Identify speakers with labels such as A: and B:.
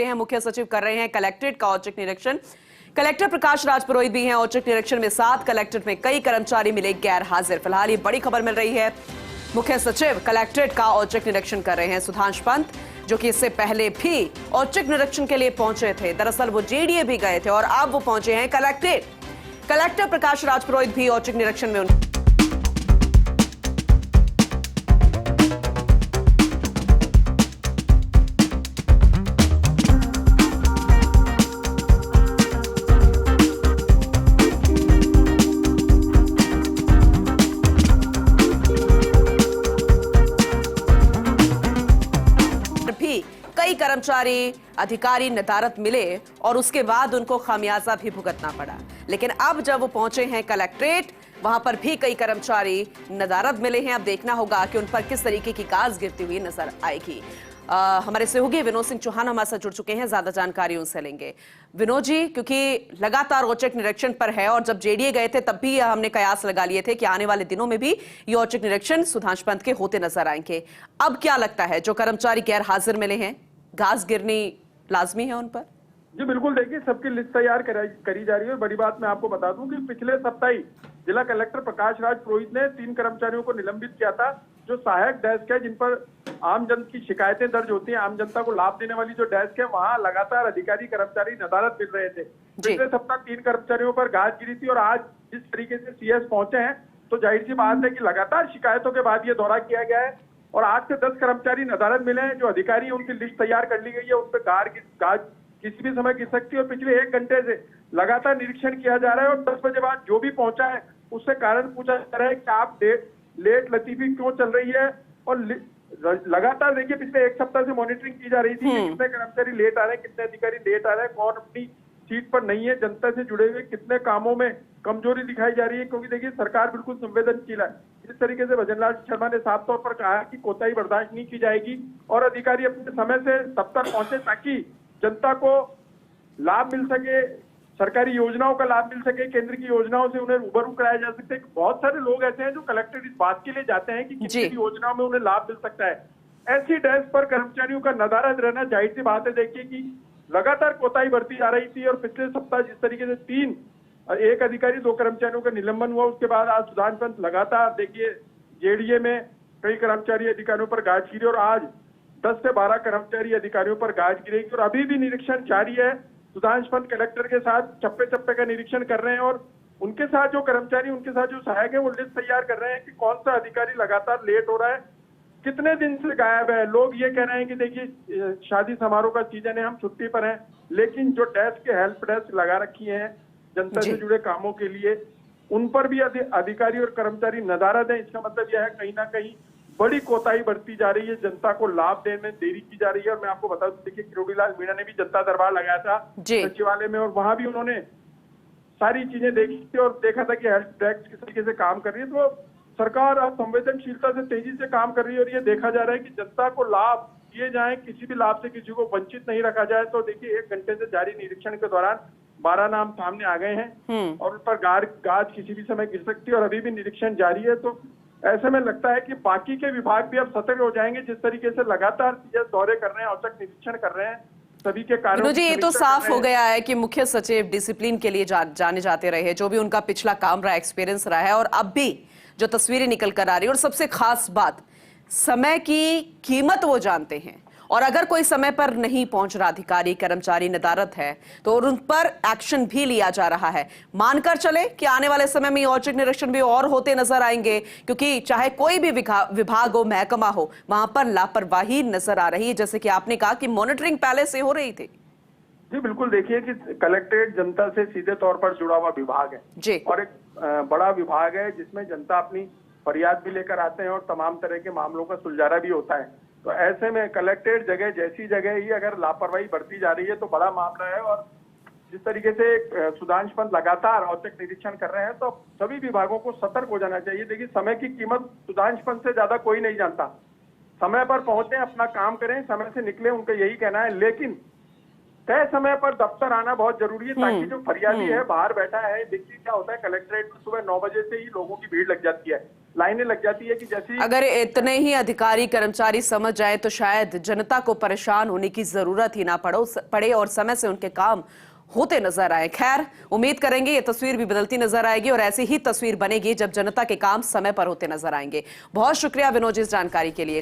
A: हैं मुख्य सचिव कर रहे हैं कलेक्ट्रेट का औचक निरीक्षण। कलेक्टर प्रकाश राज पुरोहित भी हैं औचक निरीक्षण में। 7 कलेक्ट्रेट में कई कर्मचारी मिले गैर हाजिर। फिलहाल ये बड़ी खबर मिल रही है, मुख्य सचिव कलेक्ट्रेट का औचक निरीक्षण कर रहे हैं सुधांशु पंत, जो कि इससे पहले भी औचक निरीक्षण के लिए पहुंचे थे। दरअसल वो जेडीए भी गए थे और अब वो पहुंचे हैं कलेक्ट्रेट। कलेक्टर प्रकाश राज पुरोहित भी औचक निरीक्षण में कई कर्मचारी अधिकारी नदारद मिले और उसके बाद उनको खामियाजा भी भुगतना पड़ा। लेकिन अब जब वो पहुंचे हैं कलेक्ट्रेट, वहां पर भी कई कर्मचारी नदारद मिले हैं। अब देखना होगा कि उन पर किस तरीके की गाज गिरती हुई नजर आएगी। हमारे सहयोगी विनोद सिंह चौहान हमारे साथ जुड़ चुके हैं, ज्यादा जानकारी उनसे लेंगे। विनोद जी, क्योंकि लगातार औचक निरीक्षण पर है और जब जेडीए गए थे तब भी हमने कयास लगा लिए थे कि आने वाले दिनों में भी ये औचक निरीक्षण सुधांशु पंत के होते नजर आएंगे। अब क्या लगता है, जो कर्मचारी गैर हाजिर मिले हैं, घास गिरनी लाजमी है उन पर?
B: जी बिल्कुल, देखिए सबकी लिस्ट तैयार करी जा रही है। बड़ी बात मैं आपको बता दूं कि पिछले सप्ताह ही जिला कलेक्टर प्रकाश राज पुरोहित ने 3 कर्मचारियों को निलंबित किया था, जो सहायक डेस्क है, जिन पर आम जन की शिकायतें दर्ज होती हैं, आम जनता को लाभ देने वाली जो डेस्क है, वहां लगातार अधिकारी कर्मचारी नदारद मिल रहे थे। पिछले सप्ताह 3 कर्मचारियों पर गाज गिरी थी और आज जिस तरीके से सीएस पहुंचे हैं, तो जाहिर सी बात है कि लगातार शिकायतों के बाद ये दौरा किया गया है और आज से 10 कर्मचारी नदारद मिले हैं। जो अधिकारी है उनकी लिस्ट तैयार कर ली गई है, उस पर गाज किसी भी समय गिर सकती है और पिछले 1 घंटे से लगातार निरीक्षण किया जा रहा है और 10 बजे बाद जो भी पहुंचा है उससे कारण पूछा जा रहा है कि आप लेट लतीफी क्यों चल रही है। और लगातार देखिए पिछले 1 सप्ताह से मॉनिटरिंग की जा रही थी कि कितने कर्मचारी लेट आ रहे हैं, कितने अधिकारी लेट आ रहे हैं, कौन अपनी सीट पर नहीं है, जनता से जुड़े हुए कितने कामों में कमजोरी दिखाई जा रही है। क्योंकि देखिए सरकार बिल्कुल संवेदनशील है। जिस तरीके से भजनलाल शर्मा ने साफ तौर पर कहा कि कोताही बर्दाश्त नहीं की जाएगी और अधिकारी अपने समय से तब तक पहुंचे ताकि जनता को लाभ मिल सके, सरकारी योजनाओं का लाभ मिल सके, केंद्र की योजनाओं से उन्हें रूबरू कराया जा सकता है। बहुत सारे लोग ऐसे हैं जो कलेक्टर इस बात के लिए जाते हैं कि किसी भी योजनाओं में उन्हें लाभ मिल सकता है। ऐसी डेस्क पर कर्मचारियों का नदारद रहना जाहिर सी बात है। देखिए कि लगातार कोताही बढ़ती जा रही थी और पिछले सप्ताह जिस तरीके से 1 अधिकारी 2 कर्मचारियों का निलंबन हुआ, उसके बाद आज सुधांशु पंत लगातार देखिए जेडीए में कई कर्मचारी अधिकारियों पर गाज गिरी और आज 10 से 12 कर्मचारी अधिकारियों पर गाज गिरेगी और अभी भी निरीक्षण जारी है। सुधांशु पंत कलेक्टर के साथ चप्पे चप्पे का निरीक्षण कर रहे हैं और उनके साथ जो कर्मचारी, उनके साथ जो सहायक है, वो लिस्ट तैयार कर रहे हैं कि कौन सा अधिकारी लगातार लेट हो रहा है, कितने दिन से गायब है। लोग ये कह रहे हैं कि देखिए शादी समारोह का सीजन है, हम छुट्टी पर हैं, लेकिन जो डेस्क हेल्प डेस्क लगा रखी है जनता से जुड़े कामों के लिए, उन पर भी अधिकारी और कर्मचारी नदारद है। इसका मतलब यह है कहीं ना कहीं बड़ी कोताही बढ़ती जा रही है, जनता को लाभ देने में देरी की जा रही है। और मैं आपको बता दूं, देखिए किरोड़ीलाल मीणा ने भी जनता दरबार लगाया था सचिवालय में और वहां भी उन्होंने सारी चीजें देखी थी और देखा था कि हेल्प डेस्क किस तरीके से काम कर रही है। तो सरकार अब संवेदनशीलता से तेजी से काम कर रही है और ये देखा जा रहा है कि जनता को लाभ दिए जाए, किसी भी लाभ से किसी को वंचित नहीं रखा जाए। तो देखिए 1 घंटे से जारी निरीक्षण के दौरान 12 नाम सामने आ गए हैं और उन पर गाज किसी भी समय गिर सकती है और अभी भी निरीक्षण जारी है। तो ऐसे में लगता है कि बाकी के विभाग भी अब सतर्क हो जाएंगे। जिस तरीके से लगातार सीएस दौरे कर रहे हैं, औचक निरीक्षण कर रहे हैं, सभी के कारणों
A: जी, ये तो साफ हो गया है कि मुख्य सचिव डिसिप्लिन के लिए जाने जाते रहे, जो भी उनका पिछला काम रहा, एक्सपीरियंस रहा है, और अब भी जो तस्वीरें निकल कर आ रही है, और सबसे खास बात, समय की कीमत वो जानते हैं। और अगर कोई समय पर नहीं पहुंच रहा अधिकारी कर्मचारी नदारद है तो उन पर एक्शन भी लिया जा रहा है। मानकर चले कि आने वाले समय में औचक निरीक्षण भी और होते नजर आएंगे, क्योंकि चाहे कोई भी विभाग हो, महकमा हो, वहां पर लापरवाही नजर आ रही है, जैसे कि आपने कहा कि मॉनिटरिंग पहले से हो रही थी।
B: जी बिल्कुल, देखिए कि कलेक्ट्रेट जनता से सीधे तौर पर जुड़ा हुआ विभाग है
A: जी, और
B: एक बड़ा विभाग है जिसमें जनता अपनी फरियाद भी लेकर आते हैं और तमाम तरह के मामलों का सुलझाना भी होता है। तो ऐसे में कलेक्ट्रेट जगह जैसी जगह ही अगर लापरवाही बढ़ती जा रही है तो बड़ा मामला है। और जिस तरीके से सुधांशु पंत लगातार औचक निरीक्षण कर रहे हैं, तो सभी विभागों को सतर्क हो जाना चाहिए। देखिए समय की कीमत सुधांशु पंत से ज्यादा कोई नहीं जानता। समय पर पहुंचे, अपना काम करें, समय से निकले, उनका यही कहना है। लेकिन तय समय पर दफ्तर आना बहुत जरूरी है, ताकि जो फरियादी है बाहर बैठा है, देखिए क्या होता है कलेक्ट्रेट में सुबह 9 बजे से ही लोगों की भीड़ लग जाती है, लाइनें लग जाती है कि जैसे
A: अगर इतने ही अधिकारी कर्मचारी समझ जाए तो शायद जनता को परेशान होने की जरूरत ही ना पड़े और समय से उनके काम होते नजर आए। खैर, उम्मीद करेंगे ये तस्वीर भी बदलती नजर आएगी और ऐसी ही तस्वीर बनेगी जब जनता के काम समय पर होते नजर आएंगे। बहुत शुक्रिया विनोद जी इस जानकारी के लिए।